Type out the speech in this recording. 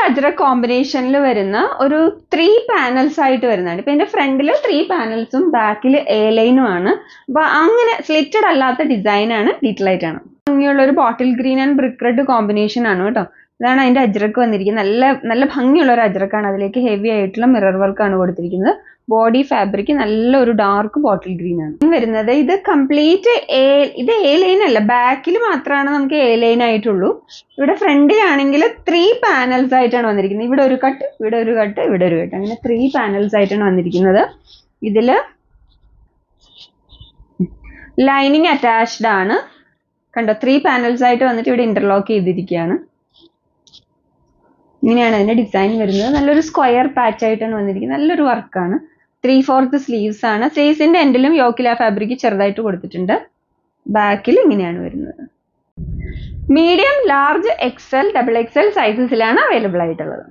അജ്രക് കോമ്പിനേഷനിൽ വരുന്ന ഒരു 3 പാനൽസ് ആയിട്ട് വരുന്നതാണ്. ഇപ്പൊ ഇതിന്റെ ഫ്രണ്ടിൽ 3 പാനൽസും ബാക്കിൽ എ ലൈനും ആണ്. അപ്പൊ അങ്ങനെ സ്ലിറ്റഡ് അല്ലാത്ത ഡിസൈൻ ആണ്, ഡീറ്റെയിൽ ആയിട്ടാണ്. ഭംഗിയുള്ള ഒരു bottle green and brick red combination ആണ് കേട്ടോ. ഇതാണ് അതിന്റെ അജ്രക്ക് വന്നിരിക്കുന്നത്. നല്ല ഭംഗിയുള്ള ഒരു അജ്രക്കാണ്. അതിലേക്ക് ഹെവി ആയിട്ടുള്ള മിറർ വർക്ക് ആണ് കൊടുത്തിരിക്കുന്നത്. ബോഡി ഫാബ്രിക് നല്ലൊരു ഡാർക്ക് ബോട്ടിൽ ഗ്രീൻ ആണ് വരുന്നത്. ഇത് കംപ്ലീറ്റ് ഇത് എ ലൈൻ അല്ല, ബാക്കിൽ മാത്രമാണ് നമുക്ക് എ ലൈൻ ആയിട്ടുള്ളൂ. ഇവിടെ ഫ്രണ്ടിലാണെങ്കിൽ 3 പാനൽസ് ആയിട്ടാണ് വന്നിരിക്കുന്നത്. ഇവിടെ ഒരു കട്ട്, ഇവിടെ ഒരു കട്ട്, ഇവിടെ ഒരു കട്ട്, അങ്ങനെ 3 പാനൽസ് ആയിട്ടാണ് വന്നിരിക്കുന്നത്. ഇതില് ലൈനിങ് അറ്റാച്ച്ഡ് ആണ് കണ്ടോ. 3 പാനൽസ് ആയിട്ട് വന്നിട്ട് ഇവിടെ ഇന്റർലോക്ക് ചെയ്തിരിക്കുകയാണ്. ഇങ്ങനെയാണ് അതിന്റെ ഡിസൈൻ വരുന്നത്. നല്ലൊരു സ്ക്വയർ പാച്ച് ആയിട്ടാണ് വന്നിരിക്കുന്നത്. നല്ലൊരു വർക്കാണ്. 3/4 സ്ലീവ്സ് ആണ്. സ്ലീവ്സിന്റെ എൻഡിലും യോക്കില ഫാബ്രിക് ചെറുതായിട്ട് കൊടുത്തിട്ടുണ്ട്. ബാക്കിൽ ഇങ്ങനെയാണ് വരുന്നത്. മീഡിയം, ലാർജ്, XL, XXL സൈസസിലാണ് അവൈലബിൾ ആയിട്ടുള്ളത്.